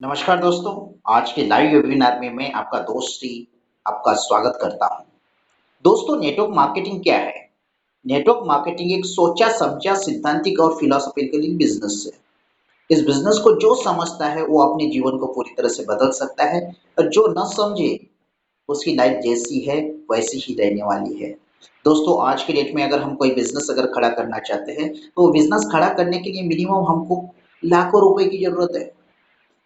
नमस्कार दोस्तों, आज के लाइव वेबिनार में मैं आपका दोस्त श्री आपका स्वागत करता हूं। दोस्तों, नेटवर्क मार्केटिंग क्या है? नेटवर्क मार्केटिंग एक सोचा समझा सैद्धांतिक और फिलोसॉफिकल बिजनेस है। इस बिजनेस को जो समझता है वो अपने जीवन को पूरी तरह से बदल सकता है और जो न समझे उसकी लाइफ जैसी है वैसी ही रहने वाली है। दोस्तों, आज के डेट में अगर हम कोई बिजनेस अगर खड़ा करना चाहते हैं तो वो बिजनेस खड़ा करने के लिए मिनिमम हमको लाखों रुपए की जरूरत है।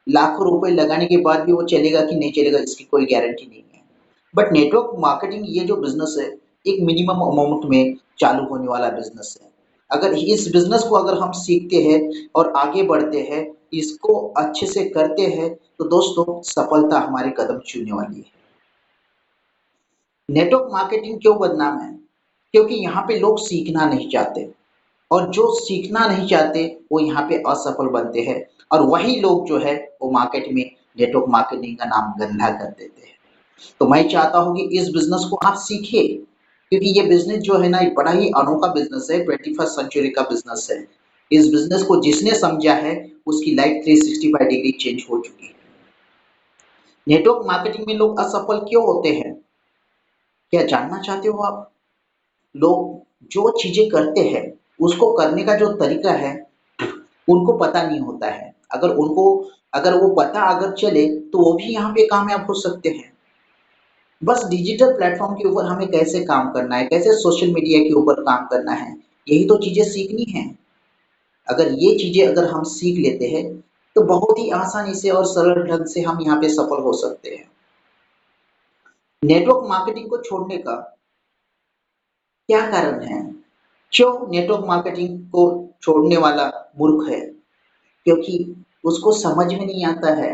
लाखों रुपए लगाने के बाद भी वो चलेगा कि नहीं चलेगा इसकी कोई गारंटी नहीं है। बट नेटवर्क मार्केटिंग ये जो बिज़नेस है, एक मिनिमम अमाउंट में चालू होने वाला बिज़नेस है। अगर इस बिज़नेस को अगर हम सीखते हैं और आगे बढ़ते हैं, इसको अच्छे से करते हैं, तो दोस्तों सफलता हमारे कदम छूने वाली है। नेटवर्क मार्केटिंग क्यों बदनाम है? क्योंकि यहाँ पे लोग सीखना नहीं चाहते। और जो सीखना नहीं चाहते वो यहाँ पे असफल बनते हैं और वही लोग जो है वो मार्केट में नेटवर्क मार्केटिंग का नाम गंदा कर देते हैं। तो मैं चाहता हूँ कि इस बिजनेस को आप सीखिए, क्योंकि ये बिजनेस जो है ना एक बड़ा ही अनोखा बिजनेस है, 21st सेंचुरी का बिजनेस है। इस बिजनेस को जिसने समझा है उसकी लाइफ 365 डिग्री चेंज हो चुकी है। नेटवर्क मार्केटिंग में लोग असफल क्यों होते हैं? क्या जानना चाहते हो आप? लोग जो चीजें करते हैं उसको करने का जो तरीका है उनको पता नहीं होता है। अगर वो पता अगर चले तो वो भी यहाँ पे कामयाब हो सकते हैं। बस डिजिटल प्लेटफॉर्म के ऊपर हमें कैसे काम करना है, कैसे सोशल मीडिया के ऊपर काम करना है, यही तो चीजें सीखनी है। अगर ये चीजें अगर हम सीख लेते हैं तो बहुत ही आसानी से और सरल ढंग से हम यहाँ पे सफल हो सकते हैं। नेटवर्क मार्केटिंग को छोड़ने का क्या कारण है? क्यों नेटवर्क मार्केटिंग को छोड़ने वाला मूर्ख है? क्योंकि उसको समझ में नहीं आता है।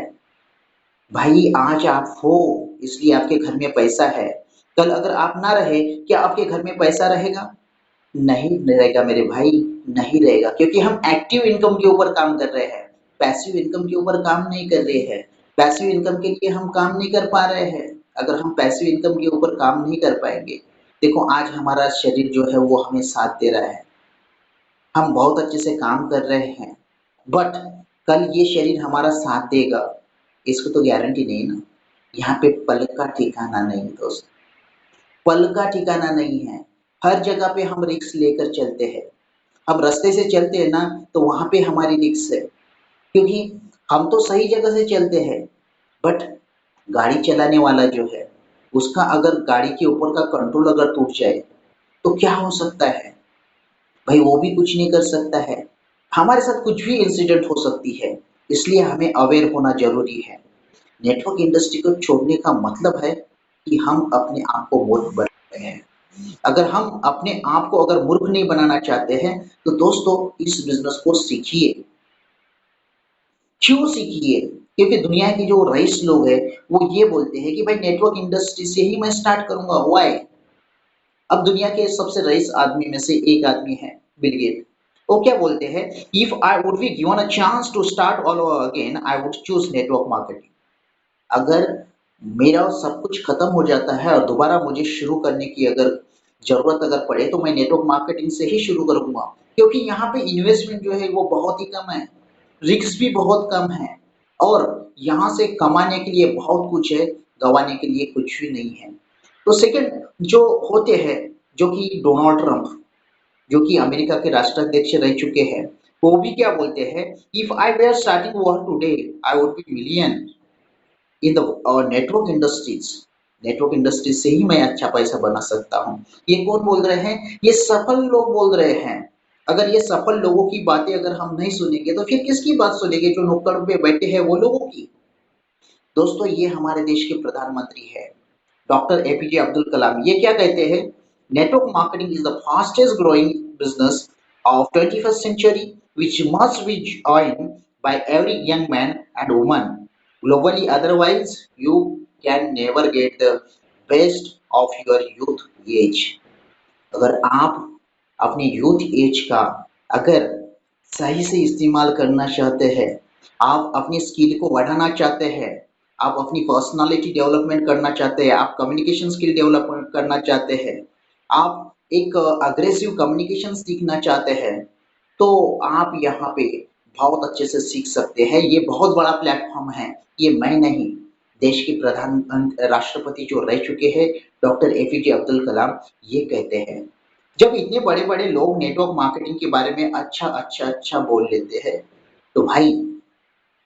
भाई, आज आप हो इसलिए आपके घर में पैसा है। कल अगर आप ना रहे, क्या आपके घर में पैसा रहेगा? नहीं रहेगा मेरे भाई, नहीं रहेगा, क्योंकि हम एक्टिव इनकम के ऊपर काम कर रहे हैं, पैसिव इनकम के ऊपर काम नहीं कर रहे हैं। पैसिव इनकम के लिए हम काम नहीं कर पा रहे हैं। अगर हम पैसिव इनकम के ऊपर काम नहीं कर पाएंगे, देखो आज हमारा शरीर जो है वो हमें साथ दे रहा है, हम बहुत अच्छे से काम कर रहे हैं, बट कल ये शरीर हमारा साथ देगा इसको तो गारंटी नहीं ना। यहाँ पे पल का ठिकाना नहीं दोस्त, पल का ठिकाना नहीं है। हर जगह पे हम रिस्क लेकर चलते हैं। हम रास्ते से चलते हैं ना तो वहां पे हमारी रिस्क है, क्योंकि हम तो सही जगह से चलते हैं, बट गाड़ी चलाने वाला जो है उसका अगर गाड़ी के ऊपर का कंट्रोल अगर टूट जाए तो क्या हो सकता है? भाई वो भी कुछ नहीं कर सकता है। हमारे साथ कुछ भी इंसिडेंट हो सकती है, इसलिए हमें अवेयर होना जरूरी है। नेटवर्क इंडस्ट्री को छोड़ने का मतलब है कि हम अपने आप को मूर्ख बना रहे हैं। अगर हम अपने आप को अगर मूर्ख नहीं बनाना चाहते हैं तो दोस्तों इस बिजनेस को सीखिए। क्यों सीखिए? क्योंकि दुनिया के जो रईस लोग हैं वो ये बोलते हैं कि भाई नेटवर्क इंडस्ट्री से ही मैं स्टार्ट करूंगा। व्हाई? अब दुनिया के सबसे रईस आदमी में से एक आदमी है, बिल गेट। वो क्या बोलते हैं? If I would be given a chance to start all over again I would choose network marketing. अगर मेरा सब कुछ खत्म हो जाता है और दोबारा मुझे शुरू करने की अगर जरूरत अगर पड़े तो मैं नेटवर्क मार्केटिंग से ही शुरू करूंगा, क्योंकि यहाँ पे इन्वेस्टमेंट जो है वो बहुत ही कम है, रिस्क भी बहुत कम है और यहाँ से कमाने के लिए बहुत कुछ है, गंवाने के लिए कुछ भी नहीं है। तो सेकंड जो होते हैं, जो कि डोनाल्ड ट्रंप, जो कि अमेरिका के राष्ट्राध्यक्ष रह चुके हैं, वो भी क्या बोलते हैं? If I were starting work today I would be million in the network industries. Network industry से ही मैं अच्छा पैसा बना सकता हूँ। ये कौन बोल रहे हैं? ये सफल लोग बोल रहे हैं। अगर ये सफल लोगों की बातें अगर हम नहीं सुनेंगे तो फिर किसकी बात सुनेंगे? जो नुक्कड़ पे बैठे हैं वो लोगों की। दोस्तों, ये हमारे देश के प्रधानमंत्री है डॉक्टर एपीजे अब्दुल कलाम। ये क्या कहते हैं? Network marketing is the fastest growing business of 21st century which must be joined by every young man and woman globally, otherwise you can never get the best of your youth age। अगर आप अपने youth as का अगर सही से इस्तेमाल करना चाहते हैं, आप अपनी स्किल को बढ़ाना चाहते हैं, आप अपनी पर्सनालिटी डेवलपमेंट करना चाहते हैं, आप कम्युनिकेशन स्किल डेवलपमेंट करना चाहते हैं, आप एक अग्रेसिव कम्युनिकेशन सीखना चाहते हैं, तो आप यहाँ पे बहुत अच्छे से सीख सकते हैं। ये बहुत बड़ा प्लेटफ़ॉर्म है, ये मैं नहीं, देश के राष्ट्रपति जो रह चुके हैं, डॉक्टर एपीजे अब्दुल कलाम, ये कहते हैं। जब इतने बड़े-बड़े लोग नेटवर्क मार्केटिंग के बारे में अच्छा बोल लेते हैं, तो भाई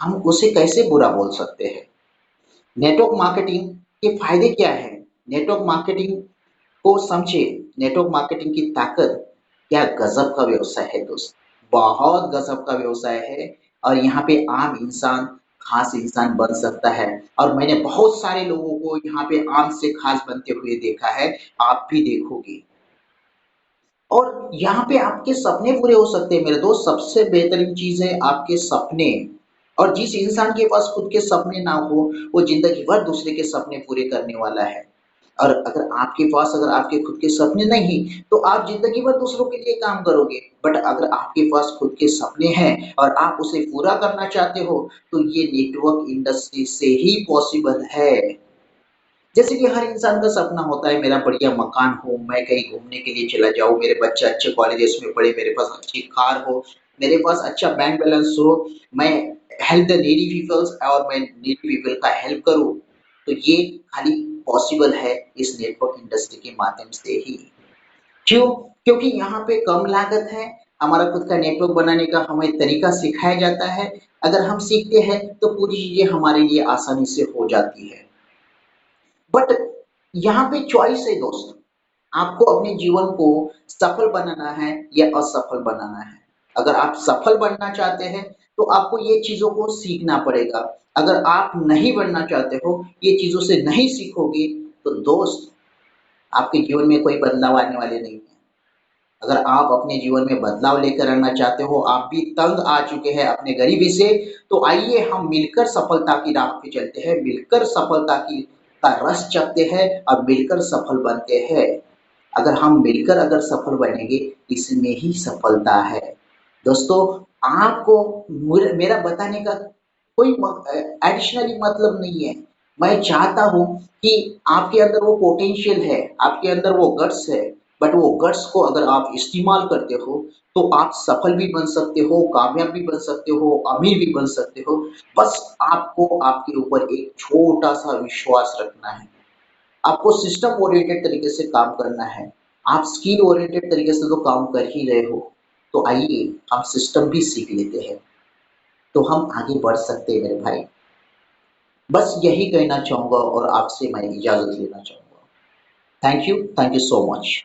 हम उसे कैसे बुरा बोल सकते हैं? नेटवर्क मार्केटिंग के फायदे क्या हैं? नेटवर्क मार्केटिंग को समझे, नेटवर्क मार्केटिंग की ताकत क्या गजब का व्यवसाय है दोस्त, बहुत गजब का व्यवसाय है। और यहाँ पे आम इंसान खास इंसान बन सकता है। और मैंने बहुत सारे लोगों को यहाँ पे आम से खास बनते हुए देखा है, आप भी देखोगे। और यहाँ पे आपके सपने पूरे हो सकते हैं मेरे दोस्त, सबसे बेहतरीन चीज़ है आपके सपने। और जिस इंसान के पास खुद के सपने ना हो, वो ज़िंदगी भर दूसरे के सपने पूरे करने वाला है। और अगर आपके खुद के सपने नहीं, तो आप ज़िंदगी भर दूसरों के लिए काम करोगे। बट अगर आपके पास खुद के सपने हैं और आप उसे पूरा करना चाहते हो, तो ये नेटवर्क इंडस्ट्री से ही पॉसिबल है। जैसे कि हर इंसान का सपना होता है मेरा बढ़िया मकान हो, मैं कहीं घूमने के लिए चला जाऊँ, मेरे बच्चे अच्छे कॉलेजेस में पढ़े, मेरे पास अच्छी कार हो, मेरे पास अच्छा बैंक बैलेंस हो, मैं हेल्प द नीडी पीपल्स और मैं नीडी पीपल का हेल्प करूँ। तो ये खाली पॉसिबल है इस नेटवर्क इंडस्ट्री के माध्यम से ही। क्यों? क्योंकि यहाँ पे कम लागत है, हमारा खुद का नेटवर्क बनाने का हमें तरीका सिखाया जाता है। अगर हम सीखते हैं तो पूरी चीज़ें हमारे लिए आसानी से हो जाती है। बट यहाँ पे चॉइस है दोस्त, आपको अपने जीवन को सफल बनाना है या असफल बनाना है। अगर आप सफल बनना चाहते हैं तो आपको ये चीज़ों को सीखना पड़ेगा। अगर आप नहीं बनना चाहते हो, ये चीज़ों से नहीं सीखोगे, तो दोस्त आपके जीवन में कोई बदलाव आने वाले नहीं है। अगर आप अपने जीवन में बदलाव लेकर आना चाहते हो, आप भी तंग आ चुके हैं अपने गरीबी से, तो आइए हम मिलकर सफलता की राह पे चलते हैं, मिलकर सफलता की का रस चखते हैं और मिलकर सफल बनते हैं। अगर हम मिलकर अगर सफल बनेंगे, इसमें ही सफलता है। दोस्तों, आपको मेरा बताने का कोई एडिशनली मतलब नहीं है। मैं चाहता हूँ कि आपके अंदर वो पोटेंशियल है, आपके अंदर वो गट्स है, बट वो गट्स को अगर आप इस्तेमाल करते हो, तो आप सफल भी बन सकते हो, कामयाब भी बन सकते हो, अमीर भी बन सकते हो। बस आपको आपके ऊपर एक छोटा-सा विश्वास रखना है। आपको सिस्टम ओरिएंटेड तरीके से काम करना है। आप स्किल ओरिएंटेड तरीके से तो काम कर ही रहे हो, तो आइए हम सिस्टम भी सीख लेते हैं, तो हम आगे बढ़ सकते हैं मेरे भाई। बस यही कहना चाहूँगा और आपसे मैं इजाज़त लेना चाहूँगा। Thank you so much.